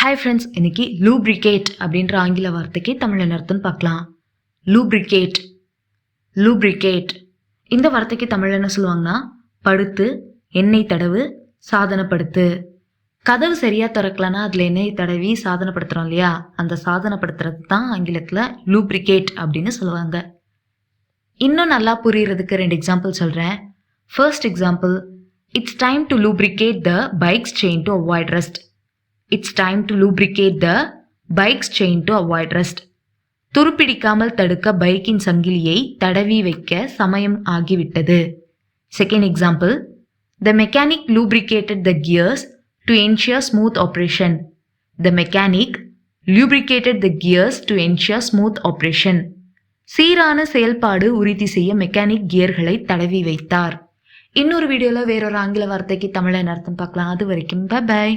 Hi friends, இன்னைக்கு lubricate அப்படின்ற ஆங்கில வார்த்தைக்கு தமிழ் அர்த்தம் பார்க்கலாம். லூப்ரிகேட் லூப்ரிகேட் இந்த வார்த்தைக்கு தமிழ் என்ன சொல்லுவாங்கன்னா, படுத்து, எண்ணெய் தடவு, சாதனப்படுத்து. கதவு சரியாக திறக்கலன்னா அதில் எண்ணெய் தடவி சாதனப்படுத்துகிறோம் இல்லையா, அந்த சாதனப்படுத்துறது தான் ஆங்கிலத்தில் லூப்ரிகேட் அப்படின்னு சொல்லுவாங்க. இன்னும் நல்லா புரிகிறதுக்கு 2 எக்ஸாம்பிள் சொல்கிறேன். First example, it's time to lubricate the bikes chain to avoid rust. It's time to lubricate the bike's chain to avoid rust. துருப்பிடிக்காமல் தடுக்க பைக்கின் சங்கிலியை தடவி வைக்க சமயம் ஆகிவிட்டது. Second example, the mechanic lubricated the gears to ensure smooth operation. The mechanic lubricated the gears to ensure smooth operation. சீரான செயல்பாடு உறுதி செய்ய மெக்கானிக் கியர்களை தடவி வைத்தார். இன்னொரு வீடியோவில் வேறொரு ஆங்கில வார்த்தைக்கு தமிழ் அர்த்தம் பார்க்கலாம். அது வரைக்கும் பை.